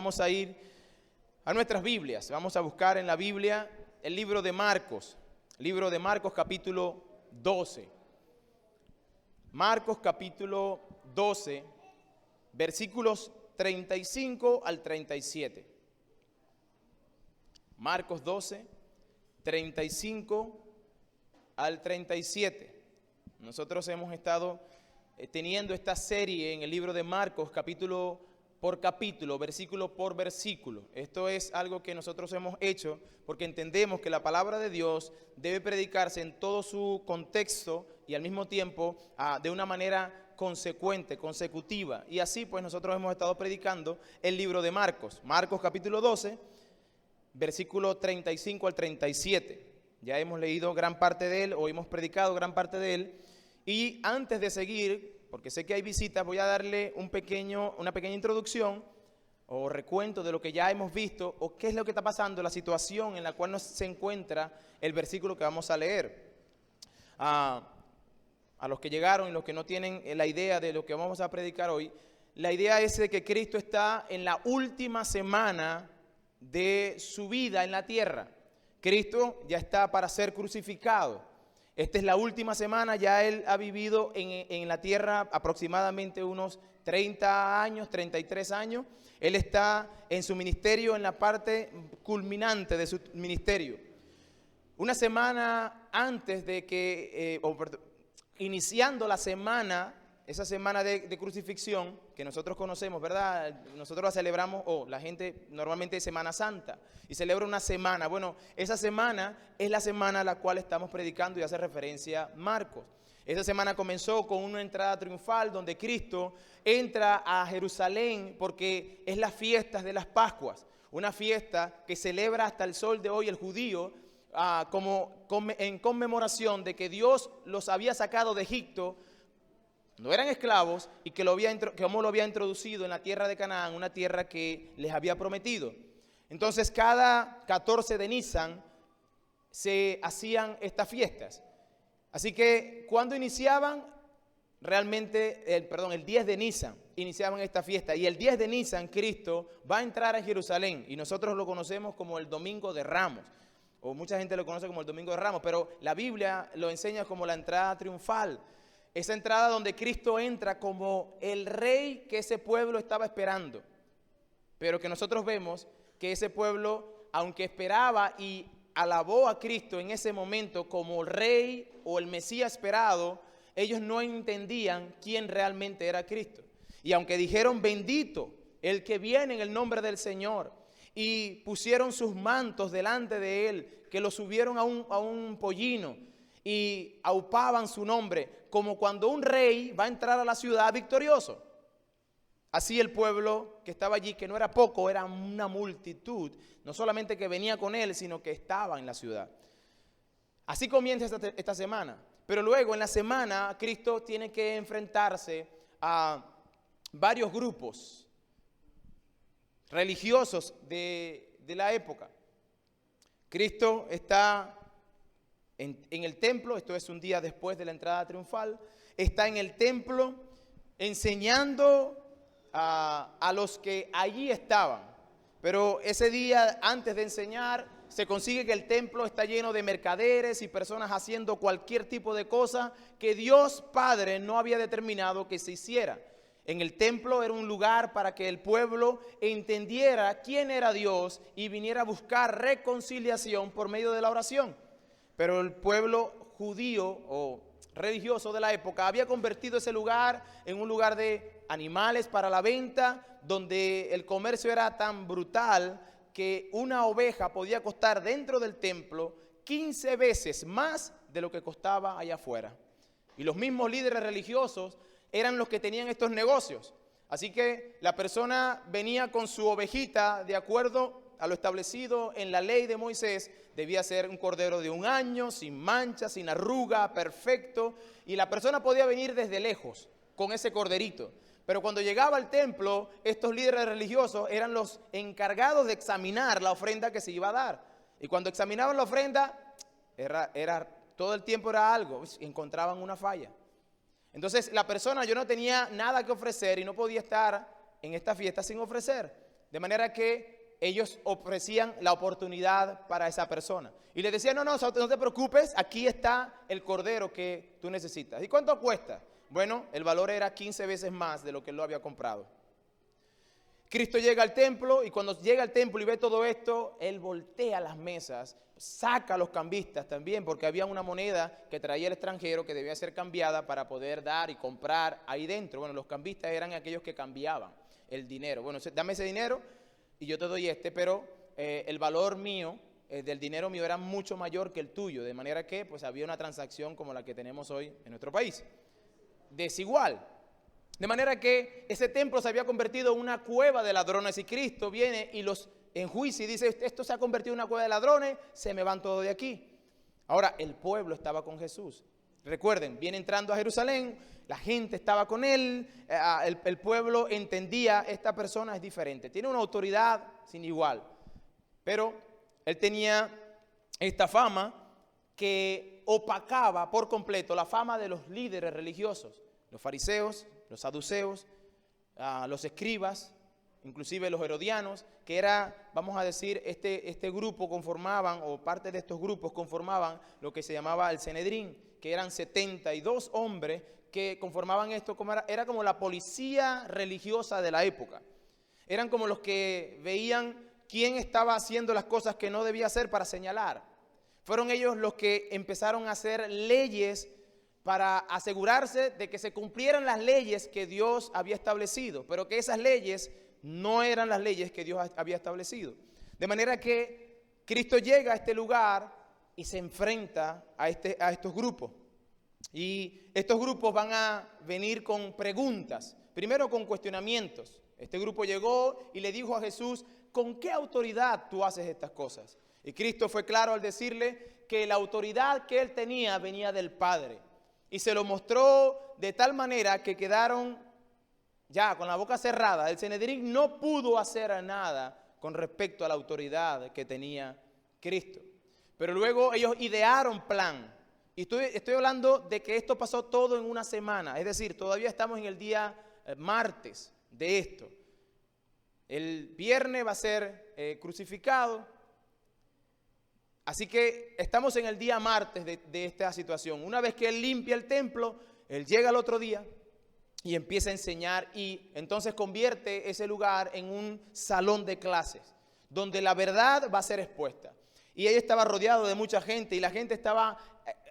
vamos a ir a nuestras Biblias. Vamos a buscar en la Biblia el libro de Marcos. Libro de Marcos capítulo 12. Marcos capítulo 12, versículos 35 al 37. Marcos 12, 35 al 37. Nosotros hemos estado teniendo esta serie en el libro de Marcos, capítulo por capítulo, versículo por versículo. Esto es algo que nosotros hemos hecho porque entendemos que la palabra de Dios debe predicarse en todo su contexto y al mismo tiempo de una manera consecuente, consecutiva. Y así pues nosotros hemos estado predicando el libro de Marcos. Marcos capítulo 12, versículo 35 al 37. Ya hemos leído gran parte de él o hemos predicado gran parte de él. Y antes de seguir, porque sé que hay visitas, voy a darle una pequeña introducción o recuento de lo que ya hemos visto o qué es lo que está pasando, la situación en la cual se encuentra el versículo que vamos a leer. A los que llegaron y los que no tienen la idea de lo que vamos a predicar hoy, la idea es de que Cristo está en la última semana de su vida en la tierra. Cristo ya está para ser crucificado. Esta es la última semana, ya Él ha vivido en la tierra aproximadamente unos 30 años, 33 años. Él está en su ministerio, en la parte culminante de su ministerio. Una semana antes de que, iniciando la semana, esa semana de crucifixión, que nosotros conocemos, ¿verdad? Nosotros la celebramos, la gente normalmente es Semana Santa, y celebra una semana. Bueno, esa semana es la semana a la cual estamos predicando y hace referencia Marcos. Esa semana comenzó con una entrada triunfal donde Cristo entra a Jerusalén porque es las fiestas de las Pascuas, una fiesta que celebra hasta el sol de hoy el judío, en conmemoración de que Dios los había sacado de Egipto. No eran esclavos y como lo había introducido en la tierra de Canaán, una tierra que les había prometido. Entonces cada 14 de Nisan se hacían estas fiestas. Así que cuando iniciaban, el 10 de Nisan iniciaban esta fiesta. Y el 10 de Nisan Cristo va a entrar a Jerusalén y nosotros lo conocemos como el Domingo de Ramos. O mucha gente lo conoce como el Domingo de Ramos, pero la Biblia lo enseña como la entrada triunfal. Esa entrada donde Cristo entra como el rey que ese pueblo estaba esperando. Pero que nosotros vemos que ese pueblo, aunque esperaba y alabó a Cristo en ese momento como el rey o el Mesías esperado, ellos no entendían quién realmente era Cristo. Y aunque dijeron bendito el que viene en el nombre del Señor, y pusieron sus mantos delante de él, que lo subieron a un pollino y aupaban su nombre, como cuando un rey va a entrar a la ciudad victorioso. Así el pueblo que estaba allí, que no era poco, era una multitud, no solamente que venía con él, sino que estaba en la ciudad. Así comienza esta semana. Pero luego en la semana Cristo tiene que enfrentarse a varios grupos religiosos de la época. Cristo está en el templo, esto es un día después de la entrada triunfal, está en el templo enseñando a los que allí estaban. Pero ese día, antes de enseñar, se consigue que el templo está lleno de mercaderes y personas haciendo cualquier tipo de cosa que Dios Padre no había determinado que se hiciera. En el templo era un lugar para que el pueblo entendiera quién era Dios y viniera a buscar reconciliación por medio de la oración. Pero el pueblo judío o religioso de la época había convertido ese lugar en un lugar de animales para la venta, donde el comercio era tan brutal que una oveja podía costar dentro del templo 15 veces más de lo que costaba allá afuera. Y los mismos líderes religiosos eran los que tenían estos negocios. Así que la persona venía con su ovejita de acuerdo a lo establecido en la ley de Moisés. Debía ser un cordero de 1 año, sin mancha, sin arruga, perfecto. Y la persona podía venir desde lejos con ese corderito. Pero cuando llegaba al templo, estos líderes religiosos eran los encargados de examinar la ofrenda que se iba a dar. Y cuando examinaban la ofrenda, todo el tiempo era algo, encontraban una falla. Entonces la persona, yo no tenía nada que ofrecer y no podía estar en esta fiesta sin ofrecer. De manera que ellos ofrecían la oportunidad para esa persona. Y le decían, no te preocupes, aquí está el cordero que tú necesitas. ¿Y cuánto cuesta? Bueno, el valor era 15 veces más de lo que él lo había comprado. Cristo llega al templo y cuando llega al templo y ve todo esto, él voltea las mesas, saca a los cambistas también, porque había una moneda que traía el extranjero que debía ser cambiada para poder dar y comprar ahí dentro. Bueno, los cambistas eran aquellos que cambiaban el dinero. Bueno, dame ese dinero y yo te doy pero el valor mío, del dinero mío era mucho mayor que el tuyo, de manera que pues había una transacción como la que tenemos hoy en nuestro país, desigual. De manera que ese templo se había convertido en una cueva de ladrones y Cristo viene y los enjuicia y dice, esto se ha convertido en una cueva de ladrones, se me van todos de aquí. Ahora, el pueblo estaba con Jesús. Recuerden, viene entrando a Jerusalén, la gente estaba con él, el pueblo entendía, esta persona es diferente, tiene una autoridad sin igual. Pero él tenía esta fama que opacaba por completo la fama de los líderes religiosos, los fariseos, los saduceos, los escribas, inclusive los herodianos, que era, vamos a decir, este grupo conformaban, o parte de estos grupos conformaban lo que se llamaba el Sanedrín, que eran 72 hombres que conformaban esto, era como la policía religiosa de la época. Eran como los que veían quién estaba haciendo las cosas que no debía hacer para señalar. Fueron ellos los que empezaron a hacer leyes para asegurarse de que se cumplieran las leyes que Dios había establecido, pero que esas leyes no eran las leyes que Dios había establecido. De manera que Cristo llega a este lugar y se enfrenta a estos grupos. Y estos grupos van a venir con preguntas, primero con cuestionamientos. Este grupo llegó y le dijo a Jesús, ¿con qué autoridad tú haces estas cosas? Y Cristo fue claro al decirle que la autoridad que él tenía venía del Padre. Y se lo mostró de tal manera que quedaron ya con la boca cerrada. El Sanedrín no pudo hacer nada con respecto a la autoridad que tenía Cristo. Pero luego ellos idearon plan. Y estoy hablando de que esto pasó todo en una semana. Es decir, todavía estamos en el día martes de esto. El viernes va a ser crucificado. Así que estamos en el día martes de esta situación. Una vez que él limpia el templo, él llega al otro día y empieza a enseñar y entonces convierte ese lugar en un salón de clases donde la verdad va a ser expuesta. Y él estaba rodeado de mucha gente y la gente estaba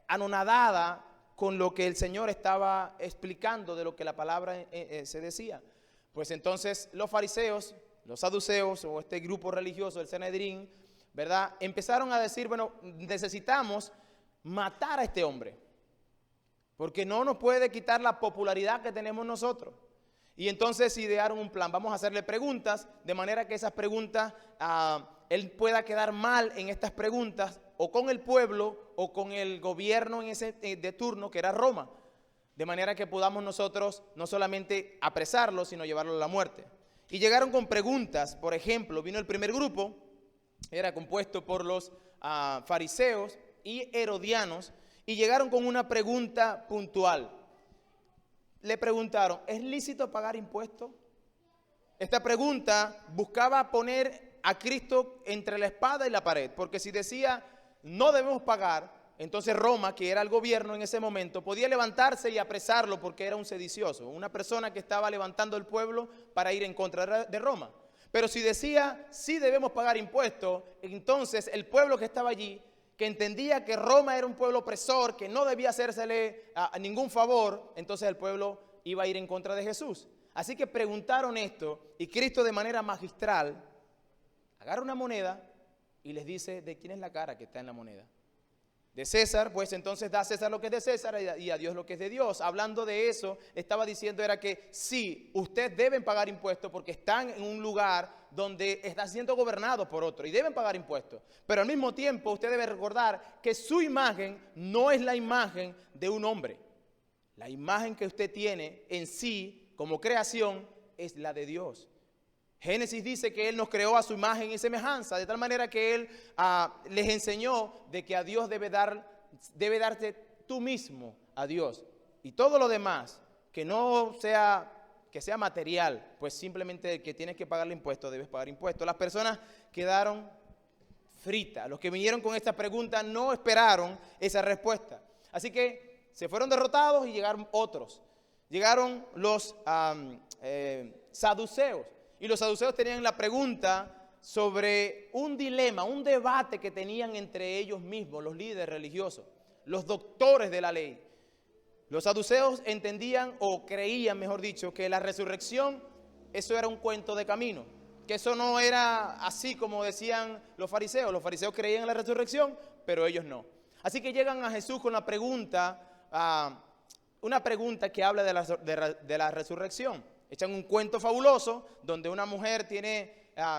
anonadada con lo que el Señor estaba explicando de lo que la palabra se decía. Pues entonces los fariseos, los saduceos o este grupo religioso, el Sanedrín, ¿verdad? Empezaron a decir, bueno, necesitamos matar a este hombre, porque no nos puede quitar la popularidad que tenemos nosotros. Y entonces idearon un plan, vamos a hacerle preguntas, de manera que esas preguntas, él pueda quedar mal en estas preguntas, o con el pueblo, o con el gobierno de turno, que era Roma, de manera que podamos nosotros no solamente apresarlo, sino llevarlo a la muerte. Y llegaron con preguntas, por ejemplo, vino el primer grupo, era compuesto por los fariseos y herodianos, y llegaron con una pregunta puntual. Le preguntaron, ¿es lícito pagar impuestos? Esta pregunta buscaba poner a Cristo entre la espada y la pared, porque si decía, no debemos pagar, entonces Roma, que era el gobierno en ese momento, podía levantarse y apresarlo porque era un sedicioso, una persona que estaba levantando el pueblo para ir en contra de Roma. Pero si decía, sí debemos pagar impuestos, entonces el pueblo que estaba allí, que entendía que Roma era un pueblo opresor, que no debía hacérsele a ningún favor, entonces el pueblo iba a ir en contra de Jesús. Así que preguntaron esto y Cristo de manera magistral agarra una moneda y les dice, ¿de quién es la cara que está en la moneda? De César, pues entonces da a César lo que es de César y a Dios lo que es de Dios. Hablando de eso, estaba diciendo era que sí, ustedes deben pagar impuestos porque están en un lugar donde están siendo gobernados por otro y deben pagar impuestos. Pero al mismo tiempo usted debe recordar que su imagen no es la imagen de un hombre. La imagen que usted tiene en sí como creación es la de Dios. Génesis dice que Él nos creó a su imagen y semejanza, de tal manera que Él les enseñó de que a Dios debe darte tú mismo a Dios. Y todo lo demás, que no sea que sea material, pues simplemente el que tienes que pagarle impuestos, debes pagar impuestos. Las personas quedaron fritas. Los que vinieron con esta pregunta no esperaron esa respuesta. Así que se fueron derrotados y llegaron otros. Llegaron los saduceos. Y los saduceos tenían la pregunta sobre un dilema, un debate que tenían entre ellos mismos, los líderes religiosos, los doctores de la ley. Los saduceos entendían, o creían, mejor dicho, que la resurrección, eso era un cuento de camino, que eso no era así como decían los fariseos. Los fariseos creían en la resurrección, pero ellos no. Así que llegan a Jesús con la pregunta, una pregunta que habla de la resurrección. Echan un cuento fabuloso donde una mujer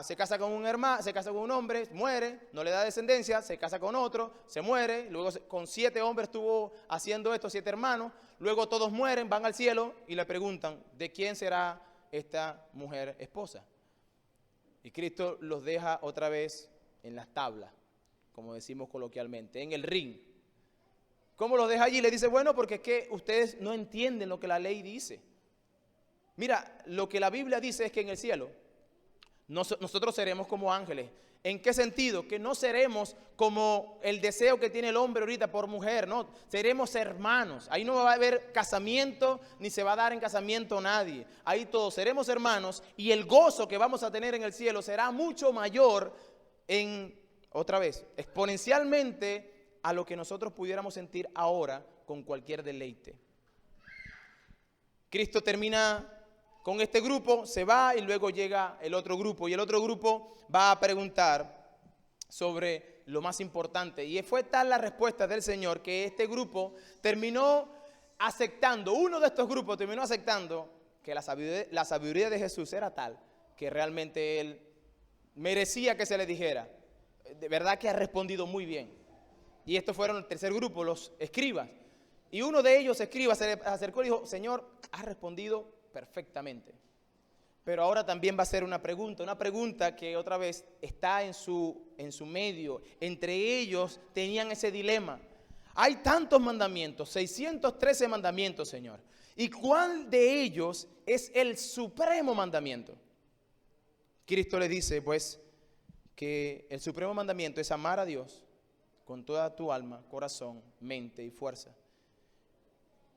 se casa con un hombre, muere, no le da descendencia, se casa con otro, se muere, luego con 7 hombres estuvo haciendo esto, 7 hermanos, luego todos mueren, van al cielo y le preguntan, ¿de quién será esta mujer esposa? Y Cristo los deja otra vez en las tablas, como decimos coloquialmente, en el ring. ¿Cómo los deja allí? Le dice, bueno, porque es que ustedes no entienden lo que la ley dice. Mira, lo que la Biblia dice es que en el cielo nosotros seremos como ángeles. ¿En qué sentido? Que no seremos como el deseo que tiene el hombre ahorita por mujer, no, seremos hermanos. Ahí no va a haber casamiento, ni se va a dar en casamiento a nadie. Ahí todos seremos hermanos y el gozo que vamos a tener en el cielo será mucho mayor exponencialmente a lo que nosotros pudiéramos sentir ahora con cualquier deleite. Cristo termina con este grupo, se va y luego llega el otro grupo. Y el otro grupo va a preguntar sobre lo más importante. Y fue tal la respuesta del Señor que este grupo terminó aceptando, uno de estos grupos terminó aceptando que la sabiduría de Jesús era tal que realmente él merecía que se le dijera. De verdad que ha respondido muy bien. Y estos fueron el tercer grupo, los escribas. Y uno de ellos, escribas, se le acercó y dijo, Señor, has respondido perfectamente. Pero ahora también va a ser una pregunta que otra vez está en su medio. Entre ellos tenían ese dilema. Hay tantos mandamientos, 613 mandamientos, Señor. ¿Y cuál de ellos es el supremo mandamiento? Cristo le dice, pues, que el supremo mandamiento es amar a Dios con toda tu alma, corazón, mente y fuerza.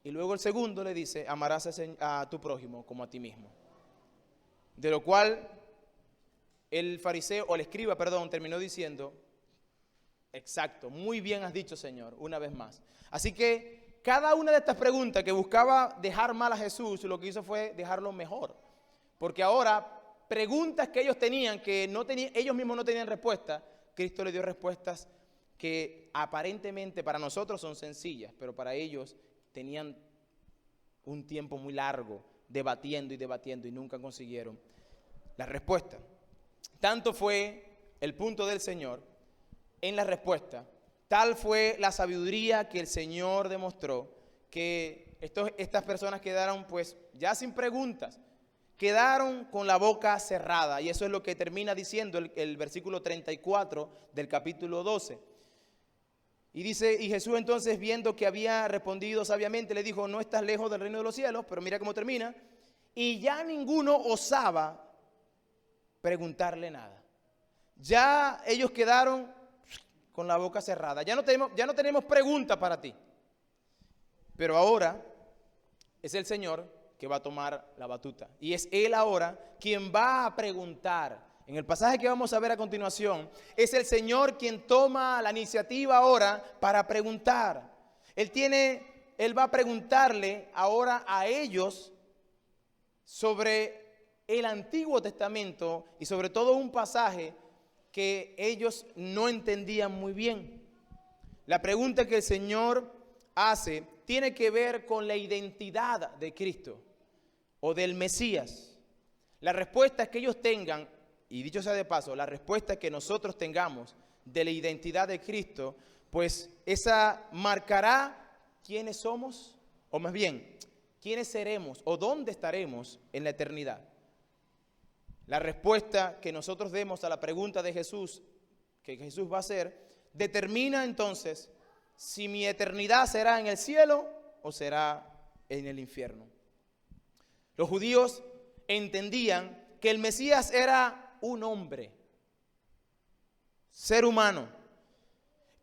Y luego el segundo le dice, amarás a tu prójimo como a ti mismo. De lo cual el escriba, terminó diciendo, exacto, muy bien has dicho, Señor, una vez más. Así que cada una de estas preguntas que buscaba dejar mal a Jesús, lo que hizo fue dejarlo mejor. Porque ahora, preguntas que ellos tenían, ellos mismos no tenían respuesta, Cristo le dio respuestas que aparentemente para nosotros son sencillas, pero para ellos tenían un tiempo muy largo debatiendo y nunca consiguieron la respuesta. Tanto fue el punto del Señor en la respuesta, tal fue la sabiduría que el Señor demostró, que estas personas quedaron pues ya sin preguntas, quedaron con la boca cerrada. Y eso es lo que termina diciendo el versículo 34 del capítulo 12. Y dice, y Jesús entonces, viendo que había respondido sabiamente, le dijo, no estás lejos del reino de los cielos. Pero mira cómo termina. Y ya ninguno osaba preguntarle nada. Ya ellos quedaron con la boca cerrada. Ya no tenemos pregunta para ti. Pero ahora es el Señor que va a tomar la batuta. Y es Él ahora quien va a preguntar. En el pasaje que vamos a ver a continuación, es el Señor quien toma la iniciativa ahora para preguntar. Él va a preguntarle ahora a ellos sobre el Antiguo Testamento y sobre todo un pasaje que ellos no entendían muy bien. La pregunta que el Señor hace tiene que ver con la identidad de Cristo o del Mesías. La respuesta que ellos tengan, y dicho sea de paso, la respuesta que nosotros tengamos de la identidad de Cristo, pues esa marcará quiénes somos, o más bien, quiénes seremos o dónde estaremos en la eternidad. La respuesta que nosotros demos a la pregunta de Jesús, que Jesús va a hacer, determina entonces si mi eternidad será en el cielo o será en el infierno. Los judíos entendían que el Mesías era un hombre, ser humano,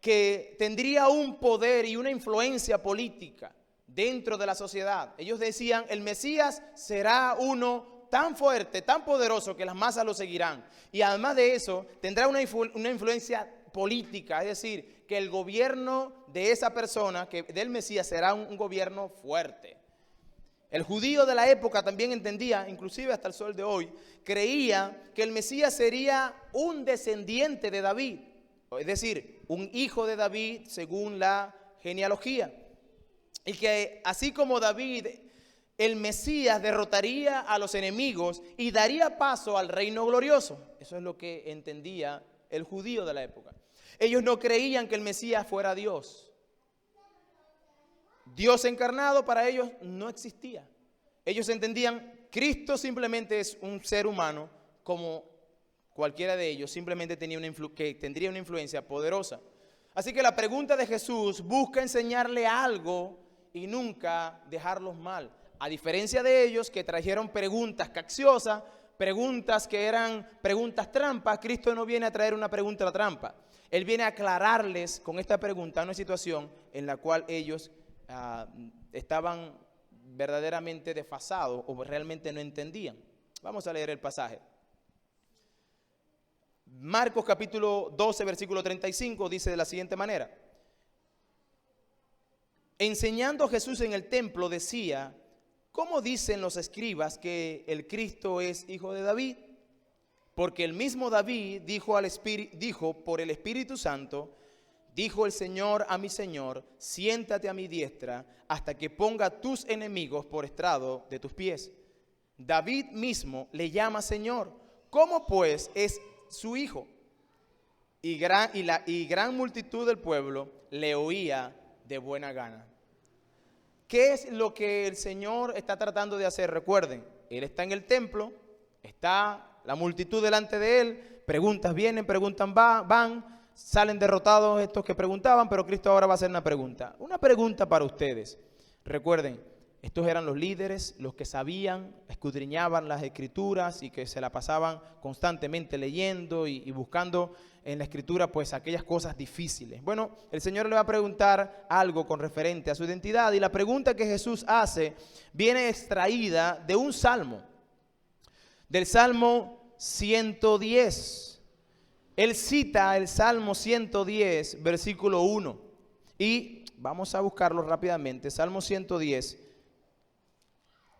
que tendría un poder y una influencia política dentro de la sociedad. Ellos decían, el Mesías será uno tan fuerte, tan poderoso que las masas lo seguirán. Y además de eso, tendrá una influencia política, es decir, que el gobierno de esa persona, que del Mesías, será un gobierno fuerte. El judío de la época también entendía, inclusive hasta el sol de hoy, creía que el Mesías sería un descendiente de David, es decir, un hijo de David según la genealogía. Y que así como David, el Mesías derrotaría a los enemigos y daría paso al reino glorioso. Eso es lo que entendía el judío de la época. Ellos no creían que el Mesías fuera Dios. Dios encarnado para ellos no existía. Ellos entendían, Cristo simplemente es un ser humano como cualquiera de ellos, simplemente tendría una influencia poderosa. Así que la pregunta de Jesús busca enseñarle algo y nunca dejarlos mal. A diferencia de ellos que trajeron preguntas capciosas, preguntas que eran preguntas trampas, Cristo no viene a traer una pregunta trampa. Él viene a aclararles con esta pregunta una situación en la cual ellos estaban verdaderamente desfasados o realmente no entendían. Vamos a leer el pasaje. Marcos capítulo 12, versículo 35 dice de la siguiente manera: enseñando Jesús en el templo decía, ¿cómo dicen los escribas que el Cristo es hijo de David? Porque el mismo David dijo por el Espíritu Santo, dijo el Señor a mi Señor, siéntate a mi diestra hasta que ponga tus enemigos por estrado de tus pies. David mismo le llama Señor. ¿Cómo pues es su hijo? Y gran multitud del pueblo le oía de buena gana. ¿Qué es lo que el Señor está tratando de hacer? Recuerden, Él está en el templo, está la multitud delante de Él, preguntas vienen, preguntan van, salen derrotados estos que preguntaban, pero Cristo ahora va a hacer una pregunta para ustedes. Recuerden, estos eran los líderes, los que sabían, escudriñaban las escrituras y que se la pasaban constantemente leyendo y buscando en la escritura pues aquellas cosas difíciles. Bueno, el Señor le va a preguntar algo con referente a su identidad y la pregunta que Jesús hace viene extraída de un salmo, del Salmo 110. Él cita el Salmo 110, versículo 1 y vamos a buscarlo rápidamente. Salmo 110.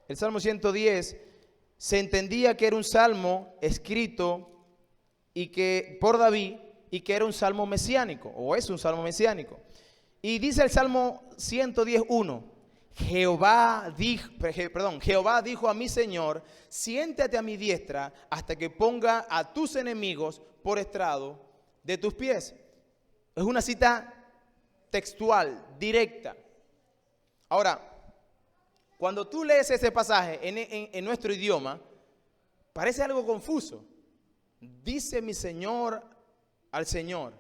El Salmo 110 se entendía que era un salmo escrito por David y que era un salmo mesiánico, o es un salmo mesiánico. Y dice el Salmo 110:1, Jehová dijo a mi Señor, siéntate a mi diestra hasta que ponga a tus enemigos por estrado de tus pies. Es una cita textual, directa. Ahora, cuando tú lees ese pasaje en nuestro idioma, parece algo confuso. Dice mi Señor al Señor.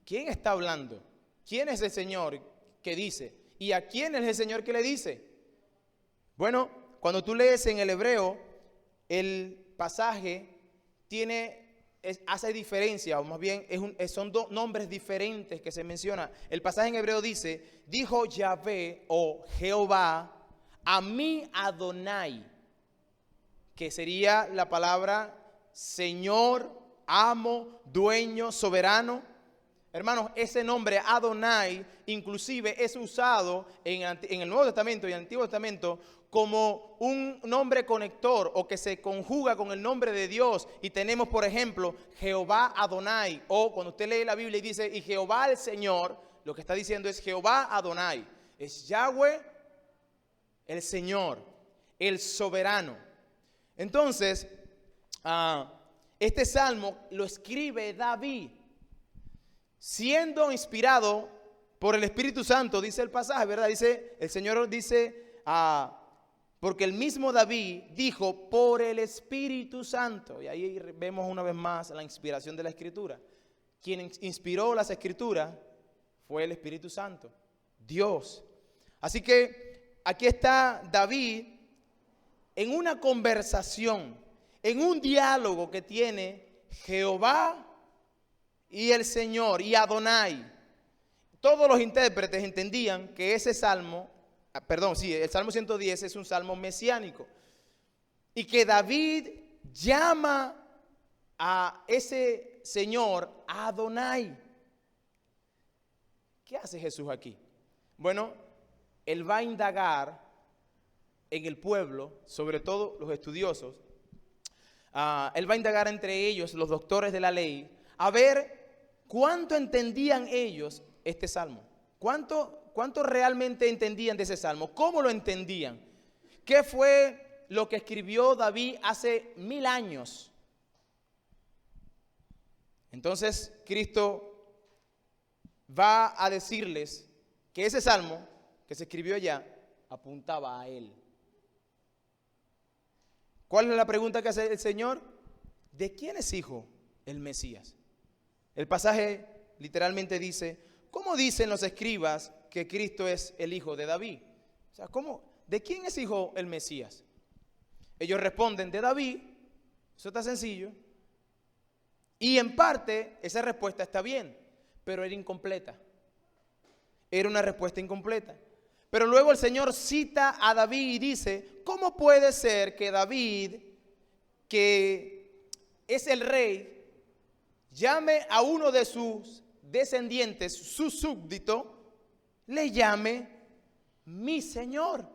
¿Quién está hablando? ¿Quién es el Señor que dice? ¿Y a quién es el Señor que le dice? Bueno, cuando tú lees en el hebreo, el pasaje hace diferencia, o más bien son dos nombres diferentes que se menciona. El pasaje en hebreo dice, dijo Yahvé o Jehová a mi Adonai, que sería la palabra Señor, amo, dueño, soberano. Hermanos, ese nombre Adonai inclusive es usado en el Nuevo Testamento y en el Antiguo Testamento como un nombre conector o que se conjuga con el nombre de Dios. Y tenemos, por ejemplo, Jehová Adonai, o cuando usted lee la Biblia y dice, y Jehová el Señor, lo que está diciendo es Jehová Adonai, es Yahweh el Señor, el soberano. Entonces, este salmo lo escribe David, siendo inspirado por el Espíritu Santo, dice el pasaje, ¿verdad? Dice, el Señor dice, porque el mismo David dijo por el Espíritu Santo. Y ahí vemos una vez más la inspiración de la Escritura. Quien inspiró las Escrituras fue el Espíritu Santo, Dios. Así que aquí está David en una conversación, en un diálogo que tiene Jehová y el Señor y Adonai. Todos los intérpretes entendían que ese salmo, el Salmo 110 es un salmo mesiánico y que David llama a ese Señor Adonai. ¿Qué hace Jesús aquí? Bueno, él va a indagar en el pueblo, sobre todo los estudiosos, él va a indagar entre ellos, los doctores de la ley, a ver cuánto entendían ellos este salmo. ¿Cuánto realmente entendían de ese salmo? ¿Cómo lo entendían? ¿Qué fue lo que escribió David hace 1000 años? Entonces, Cristo va a decirles que ese salmo que se escribió allá apuntaba a él. ¿Cuál es la pregunta que hace el Señor? ¿De quién es hijo el Mesías? El pasaje literalmente dice, ¿cómo dicen los escribas que Cristo es el hijo de David? O sea, ¿de quién es hijo el Mesías? Ellos responden, de David. Eso está sencillo. Y en parte esa respuesta está bien, pero era incompleta. Era una respuesta incompleta. Pero luego el Señor cita a David y dice, ¿cómo puede ser que David, que es el rey, llame a uno de sus descendientes, su súbdito, le llame mi Señor,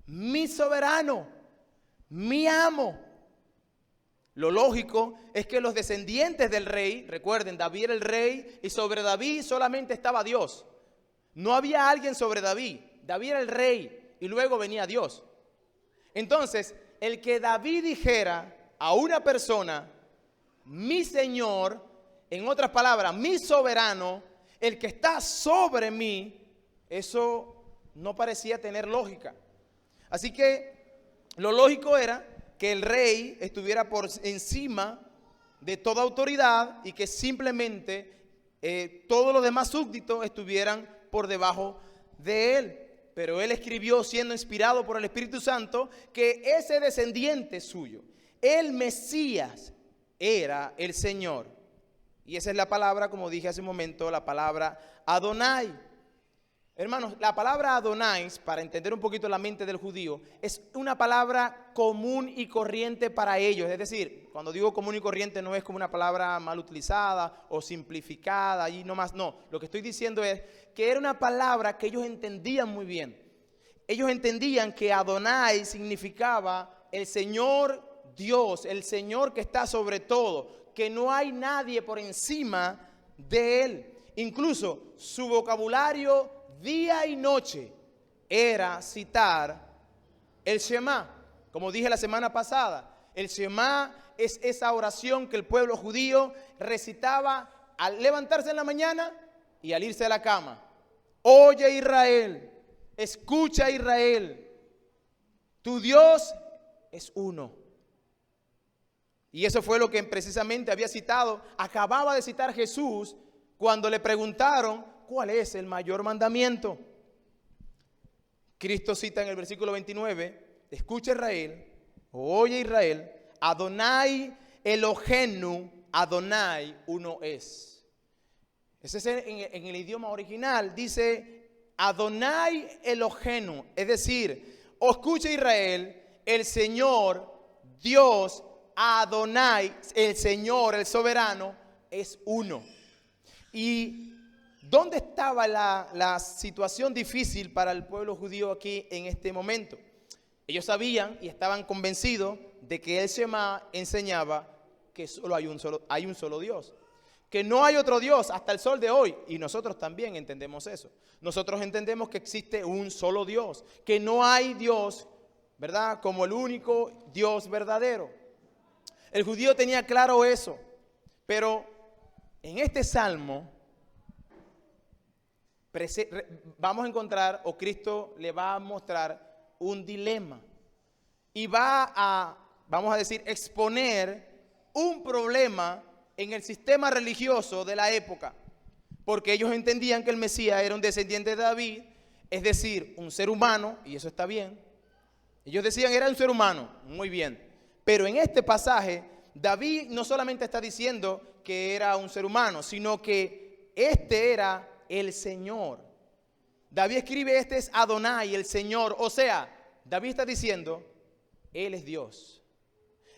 mi soberano, mi amo? Lo lógico es que los descendientes del rey, recuerden, David era el rey y sobre David solamente estaba Dios. No había alguien sobre David. David era el rey y luego venía Dios. Entonces, el que David dijera a una persona, mi Señor, en otras palabras, mi soberano, el que está sobre mí, eso no parecía tener lógica. Así que lo lógico era que el rey estuviera por encima de toda autoridad y que simplemente todos los demás súbditos estuvieran por debajo de él. Pero él escribió, siendo inspirado por el Espíritu Santo, que ese descendiente suyo, el Mesías, era el Señor. Y esa es la palabra, como dije hace un momento, la palabra Adonai. Hermanos, la palabra Adonai, para entender un poquito la mente del judío, es una palabra común y corriente para ellos. Es decir, cuando digo común y corriente no es como una palabra mal utilizada o simplificada y no más. No, lo que estoy diciendo es que era una palabra que ellos entendían muy bien. Ellos entendían que Adonai significaba el Señor Dios, el Señor que está sobre todo, que no hay nadie por encima de Él. Incluso su vocabulario día y noche era citar el Shema. Como dije la semana pasada, el Shema es esa oración que el pueblo judío recitaba al levantarse en la mañana y al irse a la cama. Oye Israel, escucha Israel, tu Dios es uno. Y eso fue lo que precisamente había citado, acababa de citar Jesús cuando le preguntaron ¿cuál es el mayor mandamiento? Cristo cita en el versículo 29, escucha Israel, oye Israel, Adonai Elohenu, Adonai uno es. Ese es en el idioma original, dice Adonai Elohenu, es decir, escucha Israel, el Señor, Dios, Adonai, el Señor, el soberano, es uno. Y ¿dónde estaba la situación difícil para el pueblo judío aquí en este momento? Ellos sabían y estaban convencidos de que el Shema enseñaba que solo hay un solo Dios, que no hay otro Dios hasta el sol de hoy, y nosotros también entendemos eso. Nosotros entendemos que existe un solo Dios, que no hay Dios, ¿verdad?, como el único Dios verdadero. El judío tenía claro eso, pero en este salmo vamos a encontrar, o Cristo le va a mostrar un dilema y vamos a decir, exponer un problema en el sistema religioso de la época, porque ellos entendían que el Mesías era un descendiente de David, es decir, un ser humano, y eso está bien, Ellos decían era un ser humano, muy bien. Pero en este pasaje, David no solamente está diciendo que era un ser humano, sino que este era el Señor. David escribe, este es Adonai, el Señor. O sea, David está diciendo, Él es Dios.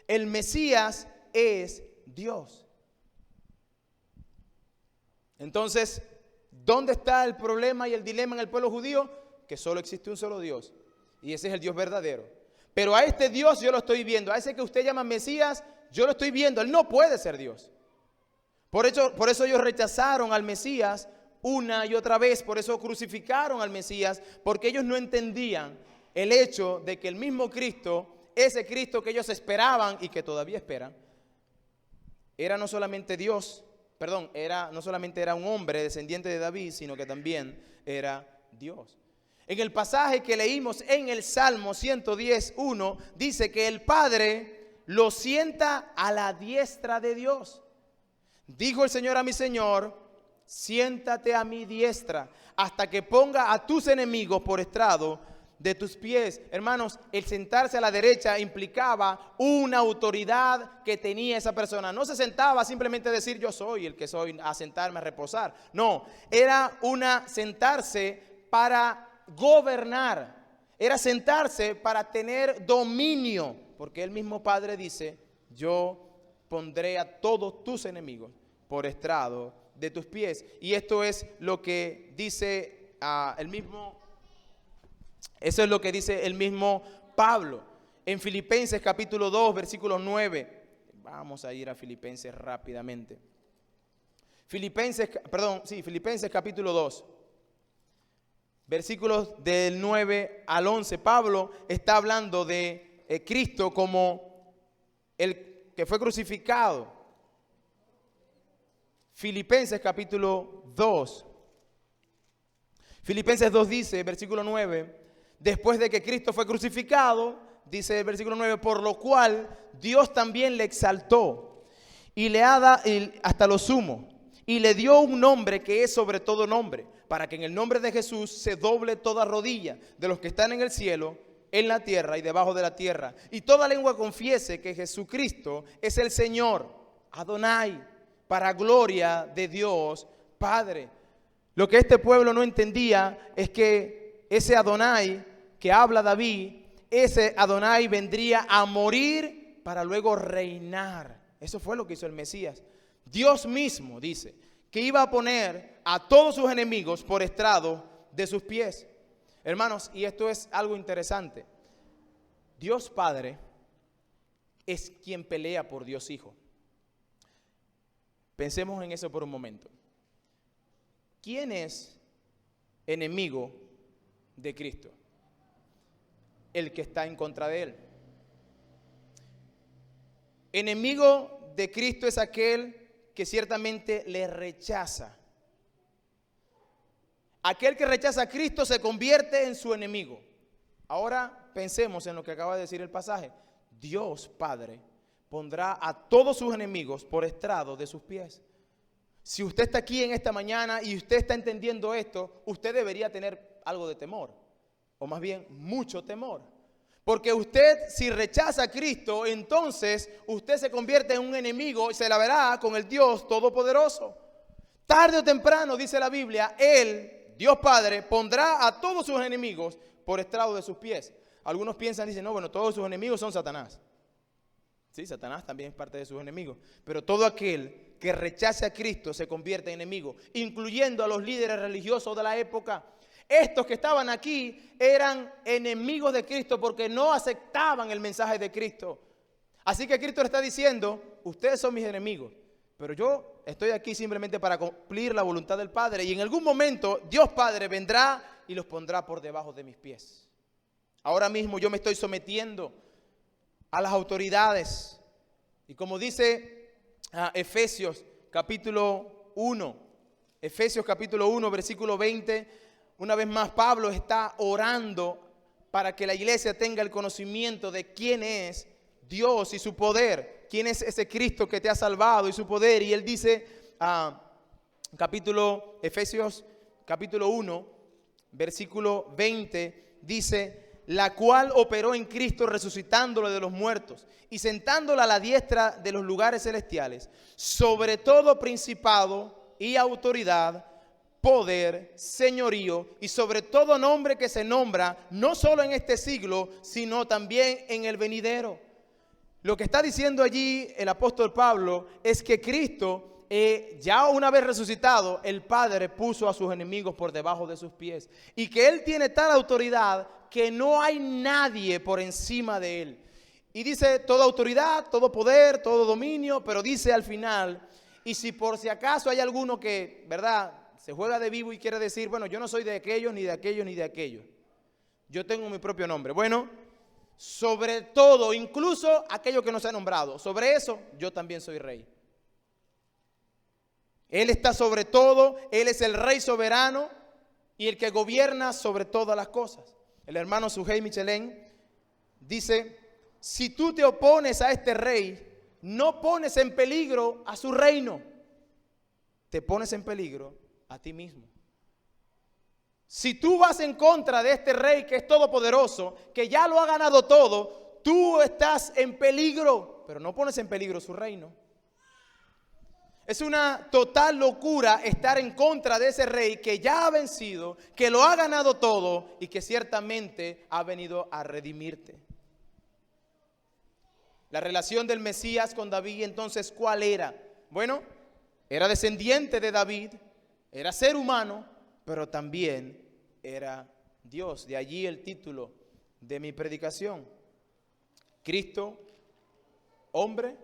El Mesías es Dios. Entonces, ¿dónde está el problema y el dilema en el pueblo judío? Que solo existe un solo Dios. Y ese es el Dios verdadero. Pero a este Dios yo lo estoy viendo. A ese que usted llama Mesías, yo lo estoy viendo. Él no puede ser Dios. Por eso ellos rechazaron al Mesías una y otra vez. Por eso crucificaron al Mesías. Porque ellos no entendían el hecho de que el mismo Cristo, ese Cristo que ellos esperaban y que todavía esperan, era no solamente Dios, no solamente era un hombre descendiente de David, sino que también era Dios. En el pasaje que leímos en el Salmo 110:1 dice que el Padre lo sienta a la diestra de Dios. Dijo el Señor a mi Señor, siéntate a mi diestra hasta que ponga a tus enemigos por estrado de tus pies. Hermanos, el sentarse a la derecha implicaba una autoridad que tenía esa persona. No se sentaba simplemente a decir yo soy el que soy, a sentarme a reposar. No, era sentarse para gobernar. Era sentarse para tener dominio. Porque el mismo Padre dice, yo pondré a todos tus enemigos por estrado de tus pies. Y esto es lo que dice eso es lo que dice el mismo Pablo en Filipenses capítulo 2, versículo 9. Vamos a ir a Filipenses rápidamente. Filipenses capítulo 2, versículos del 9 al 11. Pablo está hablando de Cristo como el que fue crucificado. Filipenses capítulo 2. Filipenses 2 dice, versículo 9, después de que Cristo fue crucificado, dice el versículo 9, por lo cual Dios también le exaltó y le ha dado hasta lo sumo y le dio un nombre que es sobre todo nombre, para que en el nombre de Jesús se doble toda rodilla de los que están en el cielo, en la tierra y debajo de la tierra, y toda lengua confiese que Jesucristo es el Señor, Adonai, para gloria de Dios Padre. Lo que este pueblo no entendía es que ese Adonai que habla David, ese Adonai vendría a morir para luego reinar. Eso fue lo que hizo el Mesías. Dios mismo dice que iba a poner a todos sus enemigos por estrado de sus pies. Hermanos, y esto es algo interesante. Dios Padre es quien pelea por Dios Hijo. Pensemos en eso por un momento. ¿Quién es enemigo de Cristo? El que está en contra de Él. Enemigo de Cristo es aquel que ciertamente le rechaza. Aquel que rechaza a Cristo se convierte en su enemigo. Ahora pensemos en lo que acaba de decir el pasaje. Dios Padre pondrá a todos sus enemigos por estrado de sus pies. Si usted está aquí en esta mañana y usted está entendiendo esto, usted debería tener algo de temor, o más bien mucho temor. Porque usted, si rechaza a Cristo, entonces usted se convierte en un enemigo y se la verá con el Dios Todopoderoso. Tarde o temprano, dice la Biblia, Él, Dios Padre, pondrá a todos sus enemigos por estrado de sus pies. Algunos piensan, dicen, no, bueno, todos sus enemigos son Satanás. Sí, Satanás también es parte de sus enemigos. Pero todo aquel que rechace a Cristo se convierte en enemigo, incluyendo a los líderes religiosos de la época. Estos que estaban aquí eran enemigos de Cristo porque no aceptaban el mensaje de Cristo. Así que Cristo le está diciendo, ustedes son mis enemigos, pero yo estoy aquí simplemente para cumplir la voluntad del Padre. Y en algún momento Dios Padre vendrá y los pondrá por debajo de mis pies. Ahora mismo yo me estoy sometiendo a las autoridades. Y como dice Efesios capítulo 1, versículo 20, una vez más Pablo está orando para que la iglesia tenga el conocimiento de quién es Dios y su poder, quién es ese Cristo que te ha salvado y su poder. Y él dice, Efesios capítulo 1, versículo 20, dice, la cual operó en Cristo resucitándolo de los muertos y sentándolo a la diestra de los lugares celestiales, sobre todo principado y autoridad, poder, señorío y sobre todo nombre que se nombra, no solo en este siglo, sino también en el venidero. Lo que está diciendo allí el apóstol Pablo es que Cristo, ya una vez resucitado, el Padre puso a sus enemigos por debajo de sus pies. Y que Él tiene tal autoridad que no hay nadie por encima de Él. Y dice toda autoridad, todo poder, todo dominio, pero dice al final, y si por si acaso hay alguno que, ¿verdad?, se juega de vivo y quiere decir, bueno, yo no soy de aquellos, ni de aquellos, ni de aquellos. Yo tengo mi propio nombre. Bueno, sobre todo, incluso aquello que no se ha nombrado, sobre eso yo también soy rey. Él está sobre todo, Él es el rey soberano y el que gobierna sobre todas las cosas. El hermano Sujei Michelén dice, si tú te opones a este rey, no pones en peligro a su reino, te pones en peligro a ti mismo. Si tú vas en contra de este rey que es todopoderoso, que ya lo ha ganado todo, tú estás en peligro, pero no pones en peligro su reino. Es una total locura estar en contra de ese rey que ya ha vencido, que lo ha ganado todo y que ciertamente ha venido a redimirte. La relación del Mesías con David, entonces, ¿cuál era? Bueno, era descendiente de David, era ser humano, pero también era Dios. De allí el título de mi predicación. Cristo, hombre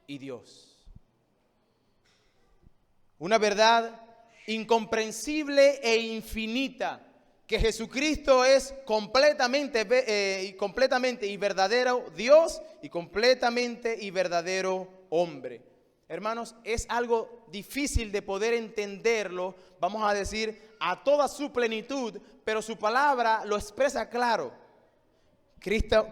y Dios. Una verdad incomprensible e infinita, que Jesucristo es completamente y verdadero Dios y completamente y verdadero hombre. Hermanos, es algo difícil de poder entenderlo, vamos a decir, a toda su plenitud, pero su palabra lo expresa claro. Cristo,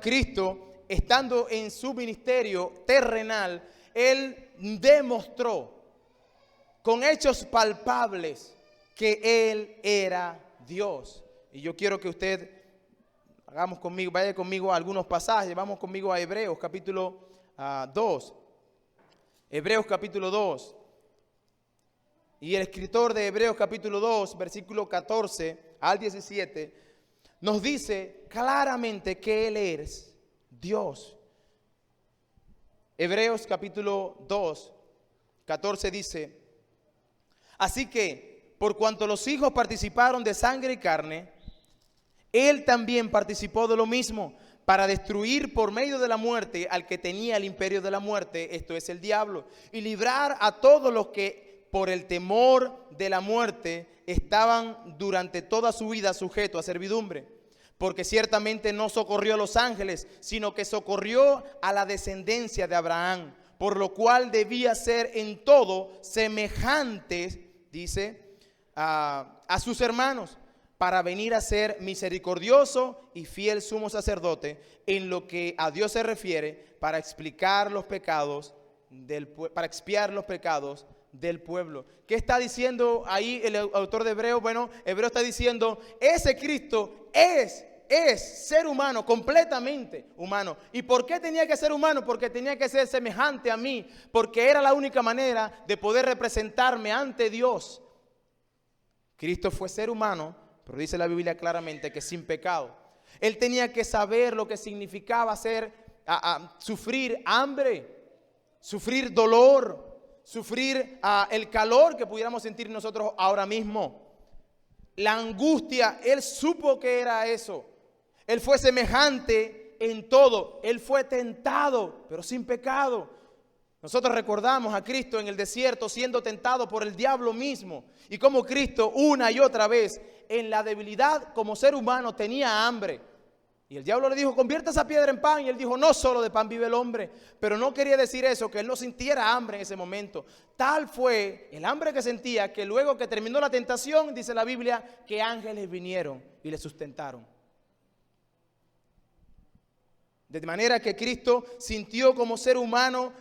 estando en su ministerio terrenal, Él demostró con hechos palpables que Él era Dios. Y yo quiero que usted vaya conmigo a algunos pasajes, vamos conmigo a Hebreos capítulo 2. Hebreos capítulo 2. Y el escritor de Hebreos capítulo 2, versículo 14 al 17, nos dice claramente que Él es Dios. Hebreos capítulo 2, 14 dice, así que por cuanto los hijos participaron de sangre y carne, Él también participó de lo mismo, para destruir por medio de la muerte al que tenía el imperio de la muerte, esto es el diablo, y librar a todos los que por el temor de la muerte estaban durante toda su vida sujetos a servidumbre. Porque ciertamente no socorrió a los ángeles, sino que socorrió a la descendencia de Abraham, por lo cual debía ser en todo semejante, dice, a sus hermanos, para venir a ser misericordioso y fiel sumo sacerdote en lo que a Dios se refiere, para expiar los pecados del pueblo. ¿Qué está diciendo ahí el autor de Hebreos? Bueno, Hebreo está diciendo, ese Cristo es ser humano, completamente humano. ¿Y por qué tenía que ser humano? Porque tenía que ser semejante a mí, porque era la única manera de poder representarme ante Dios. Cristo fue ser humano, pero dice la Biblia claramente que sin pecado. Él tenía que saber lo que significaba sufrir hambre, sufrir dolor, sufrir el calor que pudiéramos sentir nosotros ahora mismo. La angustia, Él supo que era eso. Él fue semejante en todo. Él fue tentado, pero sin pecado. Nosotros recordamos a Cristo en el desierto siendo tentado por el diablo mismo. Y como Cristo una y otra vez en la debilidad como ser humano tenía hambre. Y el diablo le dijo, convierta esa piedra en pan. Y él dijo, no solo de pan vive el hombre. Pero no quería decir eso, que él no sintiera hambre en ese momento. Tal fue el hambre que sentía que luego que terminó la tentación, dice la Biblia, que ángeles vinieron y le sustentaron. De manera que Cristo sintió como ser humano,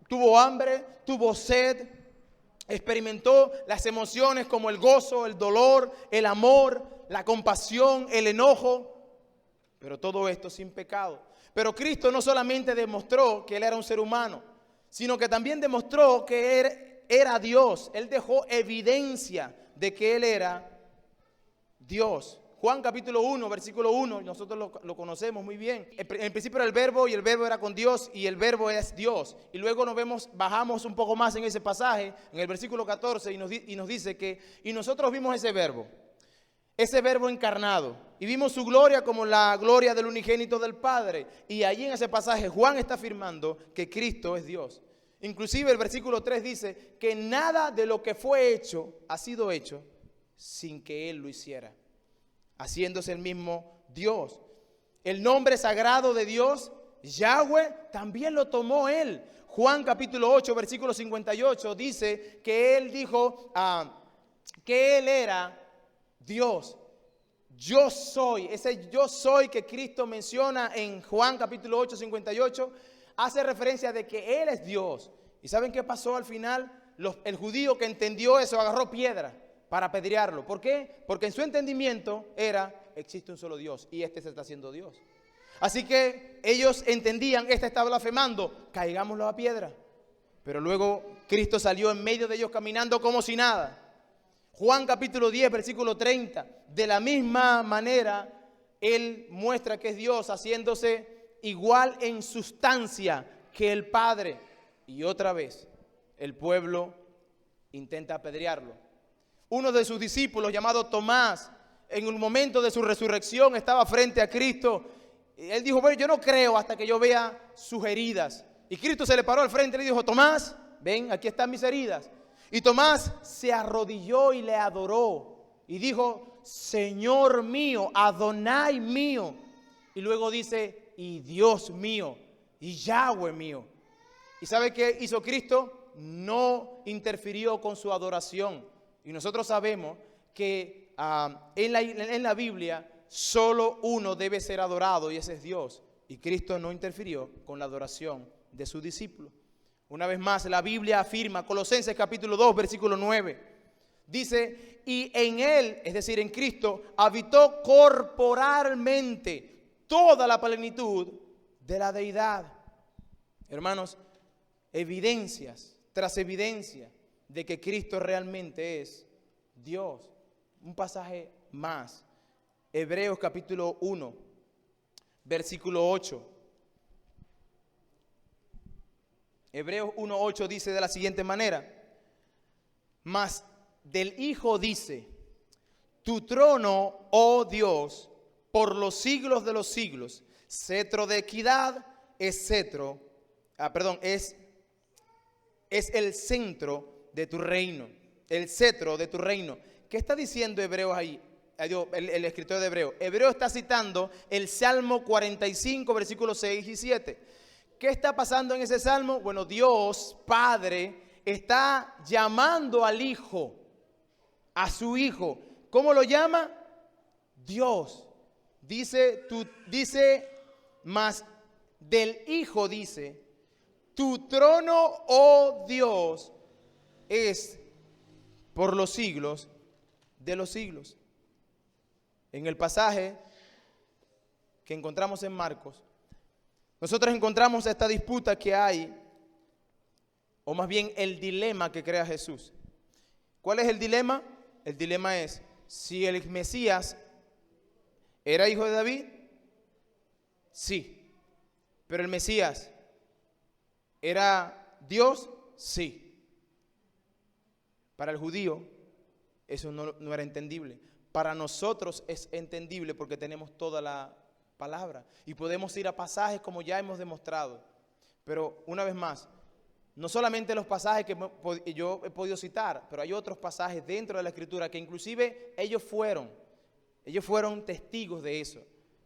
tuvo hambre, tuvo sed, experimentó las emociones como el gozo, el dolor, el amor, la compasión, el enojo, pero todo esto sin pecado. Pero Cristo no solamente demostró que Él era un ser humano, sino que también demostró que Él era Dios. Él dejó evidencia de que Él era Dios. Juan capítulo 1, versículo 1, nosotros lo conocemos muy bien. En el principio era el verbo y el verbo era con Dios y el verbo es Dios. Y luego bajamos un poco más en ese pasaje, en el versículo 14, y nos dice que, y nosotros vimos ese verbo encarnado, y vimos su gloria como la gloria del unigénito del Padre. Y allí en ese pasaje Juan está afirmando que Cristo es Dios. Inclusive el versículo 3 dice que nada de lo que fue hecho ha sido hecho sin que Él lo hiciera, haciéndose el mismo Dios. El nombre sagrado de Dios, Yahweh, también lo tomó Él. Juan capítulo 8, versículo 58 dice que Él dijo que Él era Dios. Yo soy, ese yo soy que Cristo menciona en Juan capítulo 8, 58, hace referencia de que Él es Dios. ¿Y saben qué pasó al final? El judío que entendió eso agarró piedra para apedrearlo. ¿Por qué? Porque en su entendimiento existe un solo Dios y este se está haciendo Dios. Así que ellos entendían, este está blasfemando, caigámoslo a piedra. Pero luego Cristo salió en medio de ellos caminando como si nada. Juan capítulo 10, versículo 30, de la misma manera, Él muestra que es Dios, haciéndose igual en sustancia que el Padre. Y otra vez, el pueblo intenta apedrearlo. Uno de sus discípulos, llamado Tomás, en un momento de su resurrección, estaba frente a Cristo. Él dijo, bueno, yo no creo hasta que yo vea sus heridas. Y Cristo se le paró al frente y le dijo, Tomás, ven, aquí están mis heridas. Y Tomás se arrodilló y le adoró. Y dijo, Señor mío, Adonai mío. Y luego dice, y Dios mío, y Yahweh mío. ¿Y sabe qué hizo Cristo? No interfirió con su adoración. Y nosotros sabemos que en la Biblia solo uno debe ser adorado y ese es Dios. Y Cristo no interfirió con la adoración de sus discípulos. Una vez más, la Biblia afirma, Colosenses capítulo 2, versículo 9, dice, y en Él, es decir, en Cristo, habitó corporalmente toda la plenitud de la deidad. Hermanos, evidencias tras evidencia de que Cristo realmente es Dios. Un pasaje más, Hebreos capítulo 1, versículo 8. Hebreos 1:8 dice de la siguiente manera, mas del Hijo dice, tu trono, oh Dios, por los siglos de los siglos, cetro de equidad es cetro, es el centro de tu reino, el cetro de tu reino. ¿Qué está diciendo Hebreos ahí? El escritor de Hebreos. Hebreo está citando el Salmo 45, versículos 6 y 7. ¿Qué está pasando en ese salmo? Bueno, Dios, Padre, está llamando al Hijo, a su Hijo. ¿Cómo lo llama? Dios. Dice, mas del Hijo dice, tu trono, oh Dios, es por los siglos de los siglos. En el pasaje que encontramos en Marcos, nosotros encontramos esta disputa que hay, o más bien el dilema que crea Jesús. ¿Cuál es el dilema? El dilema es, si el Mesías era hijo de David, sí. Pero el Mesías era Dios, sí. Para el judío eso no era entendible. Para nosotros es entendible porque tenemos toda la palabra y podemos ir a pasajes como ya hemos demostrado. Pero una vez más, no solamente los pasajes que yo he podido citar, pero hay otros pasajes dentro de la Escritura que inclusive ellos fueron testigos de eso.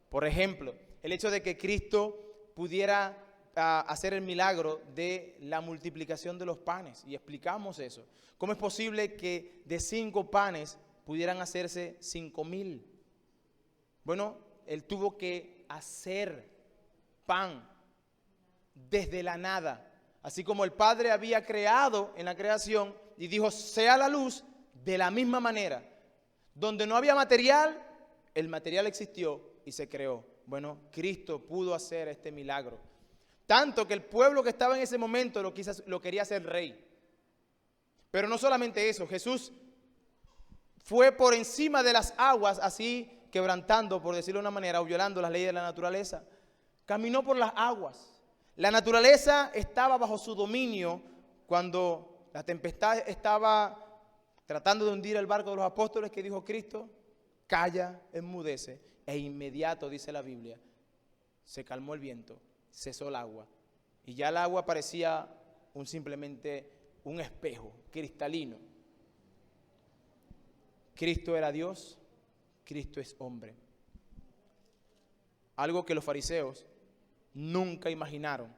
Por ejemplo, el hecho de que Cristo pudiera hacer el milagro de la multiplicación de los panes, y explicamos eso. ¿Cómo es posible que de 5 panes pudieran hacerse 5,000? Bueno, Él tuvo que hacer pan desde la nada. Así como el Padre había creado en la creación y dijo, sea la luz, de la misma manera. Donde no había material, el material existió y se creó. Bueno, Cristo pudo hacer este milagro. Tanto que el pueblo que estaba en ese momento lo quería hacer rey. Pero no solamente eso, Jesús fue por encima de las aguas, así quebrantando, por decirlo de una manera, o violando las leyes de la naturaleza. Caminó por las aguas. La naturaleza estaba bajo su dominio cuando la tempestad estaba tratando de hundir el barco de los apóstoles, que dijo Cristo: calla, enmudece. E inmediato, dice la Biblia, se calmó el viento, cesó el agua. Y ya el agua parecía simplemente un espejo cristalino. Cristo era Dios, Cristo es hombre. Algo que los fariseos nunca imaginaron.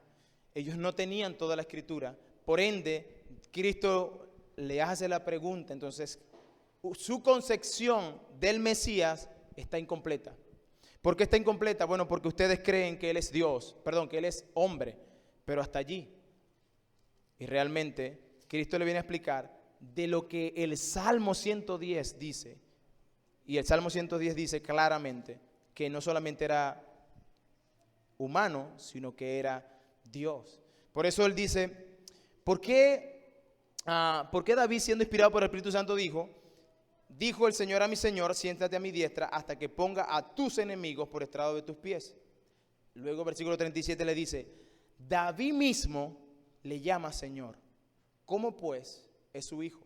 Ellos no tenían toda la escritura. Por ende, Cristo le hace la pregunta. Entonces, su concepción del Mesías está incompleta. ¿Por qué está incompleta? Bueno, porque ustedes creen que Él es Dios, que Él es hombre, pero hasta allí. Y realmente, Cristo le viene a explicar de lo que el Salmo 110 dice. Y el Salmo 110 dice claramente que no solamente era humano, sino que era Dios. Por eso él dice, ¿por qué David, siendo inspirado por el Espíritu Santo, dijo el Señor a mi Señor, siéntate a mi diestra hasta que ponga a tus enemigos por estrado de tus pies? Luego versículo 37 le dice, David mismo le llama Señor. ¿Cómo pues es su hijo?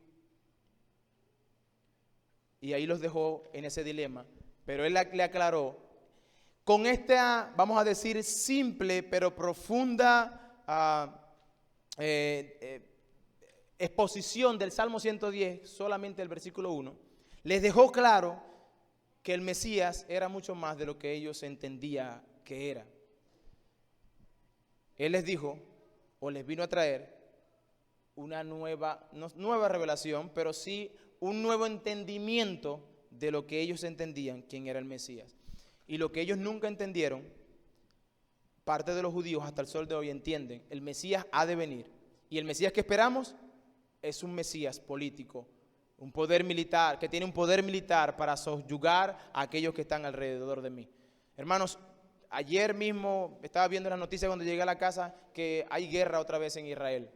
Y ahí los dejó en ese dilema, pero él le aclaró con esta, vamos a decir, simple pero profunda exposición del Salmo 110, solamente el versículo 1, les dejó claro que el Mesías era mucho más de lo que ellos entendían que era. Él les dijo, o les vino a traer una nueva, no nueva revelación, pero sí un nuevo entendimiento de lo que ellos entendían quién era el Mesías. Y lo que ellos nunca entendieron, parte de los judíos hasta el sol de hoy entienden, el Mesías ha de venir. Y el Mesías que esperamos es un Mesías político, un poder militar, que tiene un poder militar para subyugar a aquellos que están alrededor de mí. Hermanos, ayer mismo estaba viendo las noticias cuando llegué a la casa que hay guerra otra vez en Israel.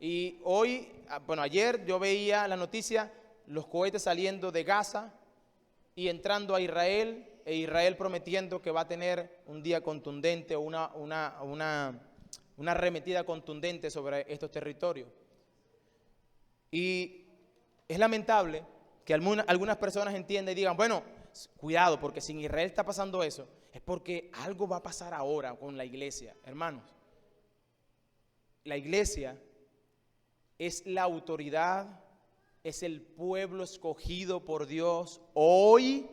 Y hoy, ayer yo veía la noticia, los cohetes saliendo de Gaza y entrando a Israel, e Israel prometiendo que va a tener un día contundente o una arremetida contundente sobre estos territorios. Y es lamentable que algunas personas entiendan y digan, bueno, cuidado, porque si en Israel está pasando eso, es porque algo va a pasar ahora con la iglesia. Hermanos, la iglesia es la autoridad, es el pueblo escogido por Dios hoy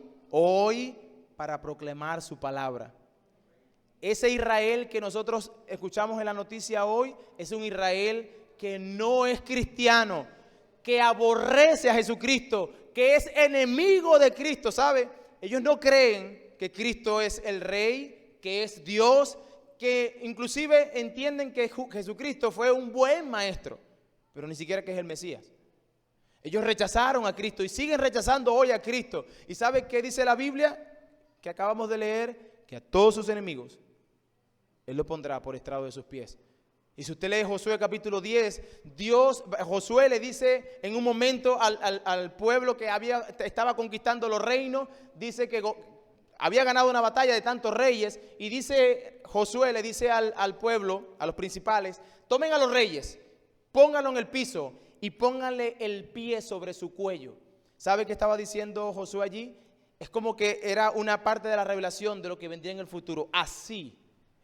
para proclamar su palabra. Ese Israel que nosotros escuchamos en la noticia hoy es un Israel que no es cristiano, que aborrece a Jesucristo, que es enemigo de Cristo, ¿sabe? Ellos no creen que Cristo es el Rey, que es Dios, que inclusive entienden que Jesucristo fue un buen maestro, pero ni siquiera que es el Mesías. Ellos rechazaron a Cristo y siguen rechazando hoy a Cristo. ¿Y sabe qué dice la Biblia? Que acabamos de leer, que a todos sus enemigos Él lo pondrá por estrado de sus pies. Y si usted lee Josué capítulo 10, Josué le dice en un momento al pueblo que estaba conquistando los reinos, dice que había ganado una batalla de tantos reyes, y dice Josué, le dice al pueblo, a los principales, tomen a los reyes, pónganlo en el piso y pónganle el pie sobre su cuello. ¿Sabe qué estaba diciendo Josué allí? Es como que era una parte de la revelación de lo que vendría en el futuro. Así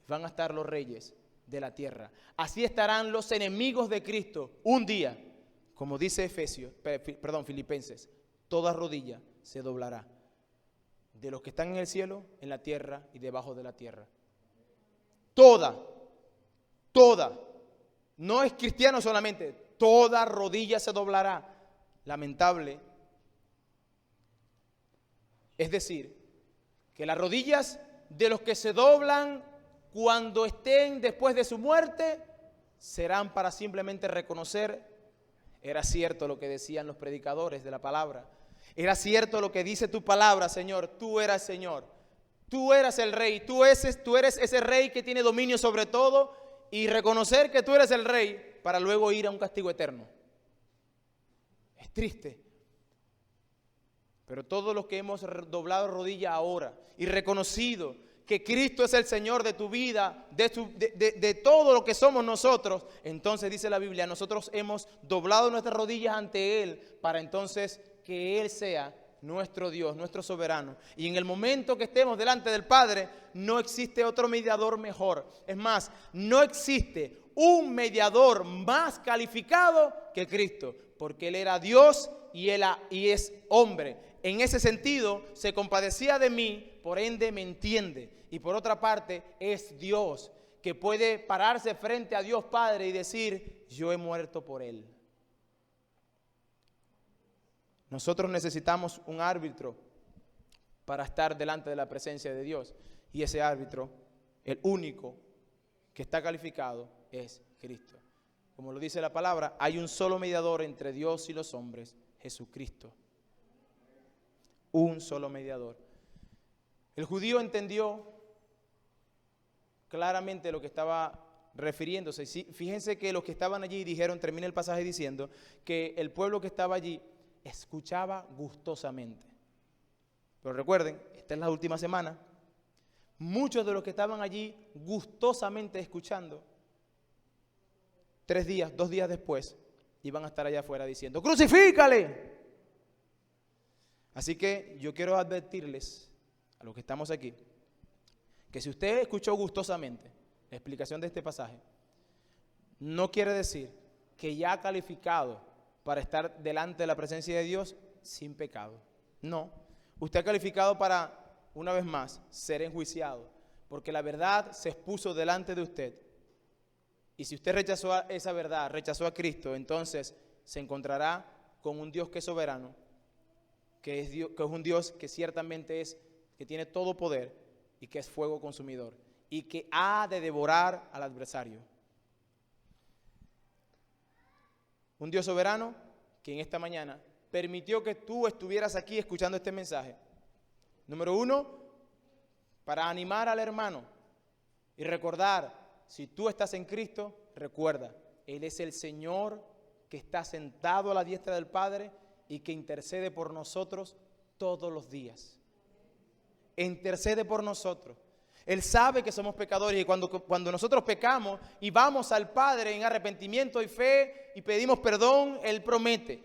van a estar los reyes de la tierra. Así estarán los enemigos de Cristo un día. Como dice Filipenses, toda rodilla se doblará, de los que están en el cielo, en la tierra y debajo de la tierra. Toda. No es cristiano solamente, toda rodilla se doblará. Lamentable. Es decir, que las rodillas de los que se doblan cuando estén después de su muerte serán para simplemente reconocer, era cierto lo que decían los predicadores de la palabra, Era cierto lo que dice tu palabra, Señor. Tú eras Señor. Tú eras el Rey. Tú eres ese Rey que tiene dominio sobre todo, y reconocer que tú eres el Rey para luego ir a un castigo eterno. Es triste. Pero todos los que hemos doblado rodilla ahora y reconocido que Cristo es el Señor de tu vida, de todo lo que somos nosotros, entonces dice la Biblia, nosotros hemos doblado nuestras rodillas ante Él para entonces que Él sea nuestro Dios, nuestro soberano. Y en el momento que estemos delante del Padre, no existe otro mediador mejor. Es más, no existe un mediador más calificado que Cristo, porque Él era Dios y es hombre. En ese sentido, se compadecía de mí, por ende me entiende. Y por otra parte, es Dios, que puede pararse frente a Dios Padre y decir, yo he muerto por Él. Nosotros necesitamos un árbitro para estar delante de la presencia de Dios. Y ese árbitro, el único que está calificado, es Cristo. Como lo dice la palabra, hay un solo mediador entre Dios y los hombres, Jesucristo. Un solo mediador. El judío entendió claramente lo que estaba refiriéndose. Fíjense que los que estaban allí dijeron, termina el pasaje diciendo, que el pueblo que estaba allí escuchaba gustosamente. Pero recuerden, esta es la última semana. Muchos de los que estaban allí gustosamente escuchando, 2 días después, iban a estar allá afuera diciendo, ¡crucifícale! Así que yo quiero advertirles, a los que estamos aquí, que si usted escuchó gustosamente la explicación de este pasaje, no quiere decir que ya ha calificado para estar delante de la presencia de Dios sin pecado. No, usted ha calificado para, una vez más, ser enjuiciado, porque la verdad se expuso delante de usted. Y si usted rechazó esa verdad, rechazó a Cristo, entonces se encontrará con un Dios que es soberano, que es un Dios que ciertamente que tiene todo poder y que es fuego consumidor y que ha de devorar al adversario. Un Dios soberano que en esta mañana permitió que tú estuvieras aquí escuchando este mensaje. Número 1, para animar al hermano y recordar, si tú estás en Cristo, recuerda, Él es el Señor que está sentado a la diestra del Padre y que intercede por nosotros todos los días. Intercede por nosotros. Él sabe que somos pecadores y cuando nosotros pecamos y vamos al Padre en arrepentimiento y fe y pedimos perdón, Él promete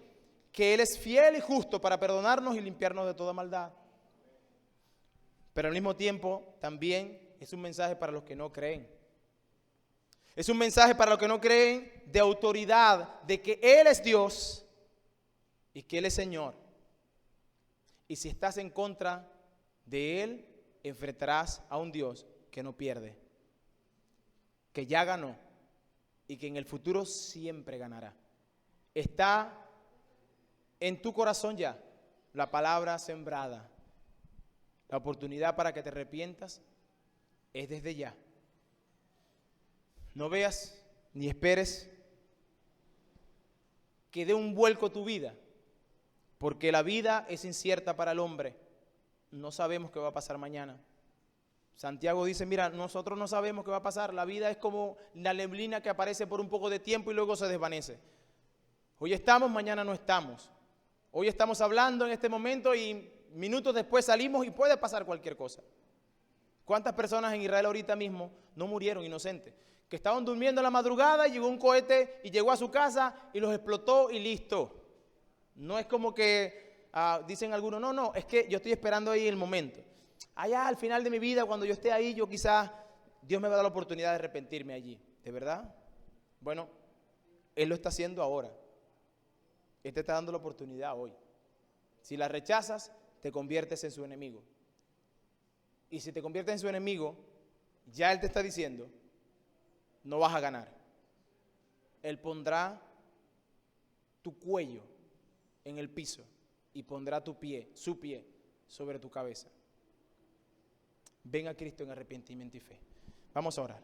que Él es fiel y justo para perdonarnos y limpiarnos de toda maldad. Pero al mismo tiempo también es un mensaje para los que no creen. Es un mensaje para los que no creen de autoridad, de que Él es Dios y que Él es Señor. Y si estás en contra de Él, enfrentarás a un Dios que no pierde, que ya ganó y que en el futuro siempre ganará. Está en tu corazón ya la palabra sembrada. La oportunidad para que te arrepientas es desde ya. No veas ni esperes que dé un vuelco tu vida, porque la vida es incierta para el hombre. No sabemos qué va a pasar mañana. Santiago dice, mira, nosotros no sabemos qué va a pasar. La vida es como la neblina que aparece por un poco de tiempo y luego se desvanece. Hoy estamos, mañana no estamos. Hoy estamos hablando en este momento y minutos después salimos y puede pasar cualquier cosa. ¿Cuántas personas en Israel ahorita mismo no murieron inocentes? Que estaban durmiendo en la madrugada y llegó un cohete y llegó a su casa y los explotó y listo. No es como que dicen algunos, no, es que yo estoy esperando ahí el momento. Allá al final de mi vida, cuando yo esté ahí, yo quizás, Dios me va a dar la oportunidad de arrepentirme allí. ¿De verdad? Bueno, Él lo está haciendo ahora. Él te está dando la oportunidad hoy. Si la rechazas, te conviertes en su enemigo. Y si te conviertes en su enemigo, ya Él te está diciendo, no vas a ganar. Él pondrá tu cuello en el piso y pondrá su pie sobre tu cabeza. Ven a Cristo en arrepentimiento y fe. Vamos a orar.